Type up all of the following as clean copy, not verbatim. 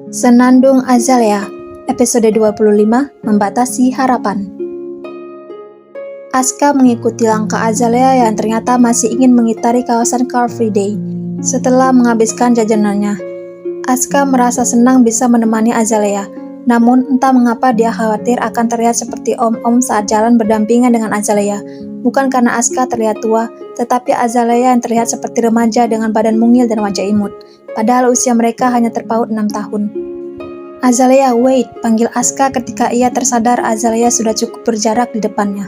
Senandung Azalea, episode 25, Membatasi Harapan. Aska mengikuti langkah Azalea yang ternyata masih ingin mengitari kawasan Car Free Day. Setelah menghabiskan jajanannya, Aska merasa senang bisa menemani Azalea. Namun entah mengapa dia khawatir akan terlihat seperti om-om saat jalan berdampingan dengan Azalea. Bukan karena Aska terlihat tua, tetapi Azalea yang terlihat seperti remaja dengan badan mungil dan wajah imut. Padahal usia mereka hanya terpaut 6 tahun. Azalea, wait, panggil Aska ketika ia tersadar Azalea sudah cukup berjarak di depannya.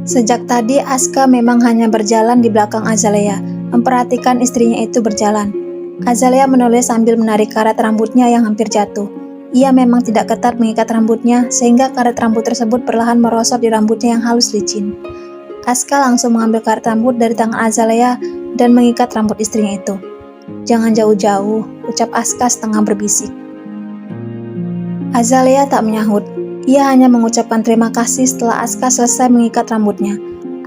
Sejak tadi Aska memang hanya berjalan di belakang Azalea, memperhatikan istrinya itu berjalan. Azalea menoleh sambil menarik karet rambutnya yang hampir jatuh. Ia memang tidak ketat mengikat rambutnya, sehingga karet rambut tersebut perlahan merosot di rambutnya yang halus licin. Aska langsung mengambil karet rambut dari tangan Azalea dan mengikat rambut istrinya itu. Jangan jauh-jauh, ucap Aska setengah berbisik. Azalea tak menyahut. Ia hanya mengucapkan terima kasih setelah Aska selesai mengikat rambutnya.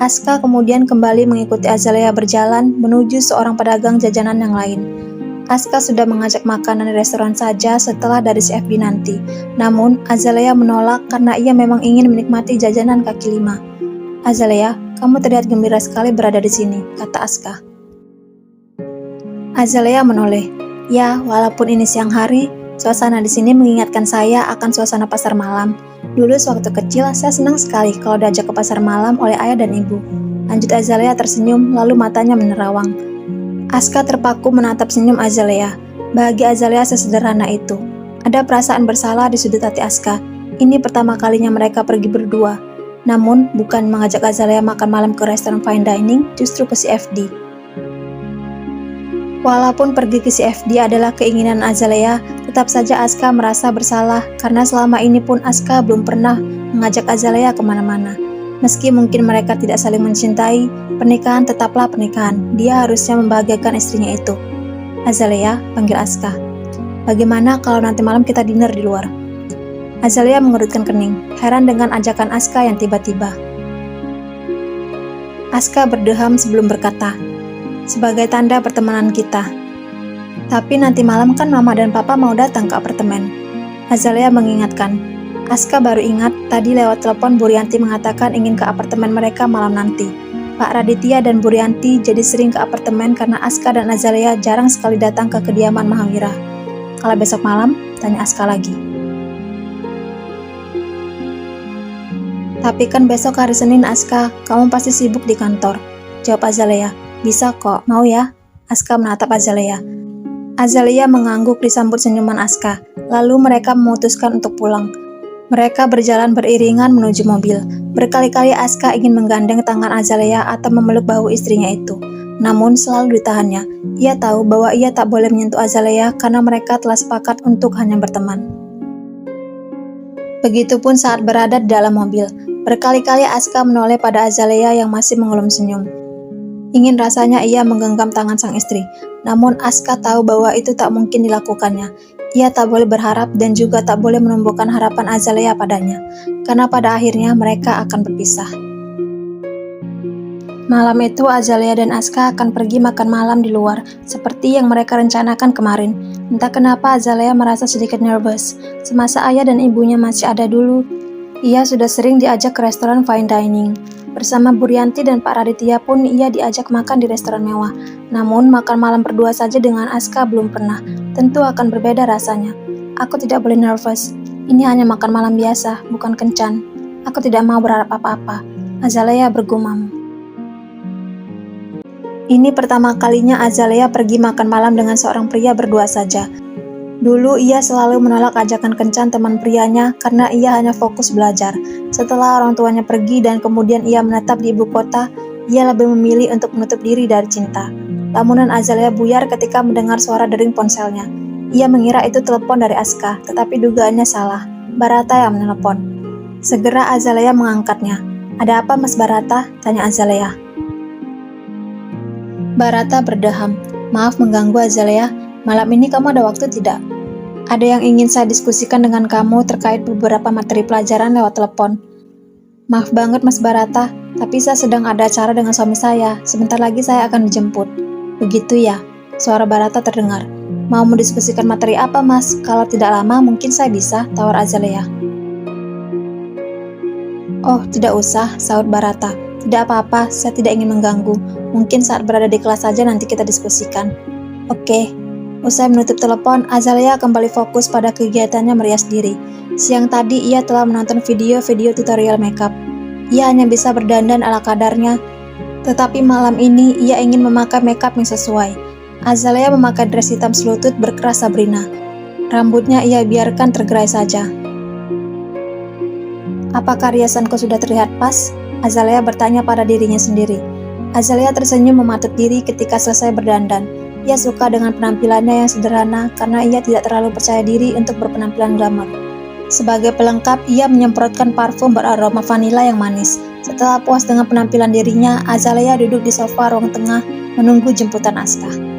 Aska kemudian kembali mengikuti Azalea berjalan menuju seorang pedagang jajanan yang lain. Aska sudah mengajak makanan di restoran saja setelah dari CFD nanti. Namun, Azalea menolak karena ia memang ingin menikmati jajanan kaki lima. Azalea, kamu terlihat gembira sekali berada di sini, kata Aska. Azalea menoleh. Ya, walaupun ini siang hari, suasana di sini mengingatkan saya akan suasana pasar malam. Dulu sewaktu kecil, saya senang sekali kalau diajak ke pasar malam oleh ayah dan ibu. Lanjut Azalea tersenyum, lalu matanya menerawang. Aska terpaku menatap senyum Azalea. Bagi Azalea sesederhana itu. Ada perasaan bersalah di sudut hati Aska. Ini pertama kalinya mereka pergi berdua. Namun, bukan mengajak Azalea makan malam ke restoran fine dining, justru ke CFD. Walaupun pergi ke CFD adalah keinginan Azalea, tetap saja Aska merasa bersalah karena selama ini pun Aska belum pernah mengajak Azalea kemana-mana. Meski mungkin mereka tidak saling mencintai, pernikahan tetaplah pernikahan. Dia harusnya membahagiakan istrinya itu. Azalea, panggil Aska. Bagaimana kalau nanti malam kita dinner di luar? Azalea mengerutkan kening, heran dengan ajakan Aska yang tiba-tiba. Aska berdeham sebelum berkata, sebagai tanda pertemanan kita. Tapi nanti malam kan mama dan papa mau datang ke apartemen. Azalea mengingatkan. Aska baru ingat tadi lewat telepon Bu Rianti mengatakan ingin ke apartemen mereka malam nanti. Pak Raditya dan Bu Rianti jadi sering ke apartemen karena Aska dan Azalea jarang sekali datang ke kediaman Mahawira. Kalau besok malam, tanya Aska lagi. Tapi kan besok hari Senin Aska, kamu pasti sibuk di kantor. Jawab Azalea. Bisa kok, mau ya? Aska menatap Azalea. Azalea mengangguk disambut senyuman Aska, lalu mereka memutuskan untuk pulang. Mereka berjalan beriringan menuju mobil. Berkali-kali Aska ingin menggandeng tangan Azalea atau memeluk bahu istrinya itu. Namun selalu ditahannya. Ia tahu bahwa ia tak boleh menyentuh Azalea karena mereka telah sepakat untuk hanya berteman. Begitupun saat berada di dalam mobil. Berkali-kali Aska menoleh pada Azalea yang masih mengelum senyum. Ingin rasanya ia menggenggam tangan sang istri, namun Aska tahu bahwa itu tak mungkin dilakukannya. Ia tak boleh berharap dan juga tak boleh menumbuhkan harapan Azalea padanya, karena pada akhirnya mereka akan berpisah. Malam itu Azalea dan Aska akan pergi makan malam di luar, seperti yang mereka rencanakan kemarin. Entah kenapa Azalea merasa sedikit nervous. Semasa ayah dan ibunya masih ada dulu, ia sudah sering diajak ke restoran fine dining. Bersama Bu Rianti dan Pak Raditya pun ia diajak makan di restoran mewah. Namun makan malam berdua saja dengan Aska belum pernah. Tentu akan berbeda rasanya. Aku tidak boleh nervous. Ini hanya makan malam biasa, bukan kencan. Aku tidak mau berharap apa-apa. Azalea bergumam. Ini pertama kalinya Azalea pergi makan malam dengan seorang pria berdua saja. Dulu ia selalu menolak ajakan kencan teman prianya karena ia hanya fokus belajar. Setelah orang tuanya pergi dan kemudian ia menetap di ibu kota, ia lebih memilih untuk menutup diri dari cinta. Lamunan Azalea buyar ketika mendengar suara dering ponselnya. Ia mengira itu telepon dari Aska, tetapi dugaannya salah. Barata yang menelepon. Segera Azalea mengangkatnya. Ada apa Mas Barata? Tanya Azalea. Barata berdeham. Maaf mengganggu Azalea. Malam ini kamu ada waktu tidak? Ada yang ingin saya diskusikan dengan kamu terkait beberapa materi pelajaran lewat telepon. Maaf banget Mas Barata, tapi saya sedang ada acara dengan suami saya. Sebentar lagi saya akan dijemput. Begitu ya? Suara Barata terdengar. Mau mendiskusikan materi apa, Mas? Kalau tidak lama, mungkin saya bisa, tawar Azalea. Oh, tidak usah, sahut Barata. Tidak apa-apa, saya tidak ingin mengganggu. Mungkin saat berada di kelas saja nanti kita diskusikan. Oke. Usai menutup telepon, Azalea kembali fokus pada kegiatannya merias diri. Siang tadi ia telah menonton video-video tutorial makeup. Ia hanya bisa berdandan ala kadarnya, tetapi malam ini ia ingin memakai makeup yang sesuai. Azalea memakai dress hitam selutut berkeras Sabrina. Rambutnya ia biarkan tergerai saja. Apakah riasanku sudah terlihat pas? Azalea bertanya pada dirinya sendiri. Azalea tersenyum mematuk diri ketika selesai berdandan. Ia suka dengan penampilannya yang sederhana karena ia tidak terlalu percaya diri untuk berpenampilan glamor. Sebagai pelengkap, ia menyemprotkan parfum beraroma vanila yang manis. Setelah puas dengan penampilan dirinya, Azalea duduk di sofa ruang tengah menunggu jemputan Aska.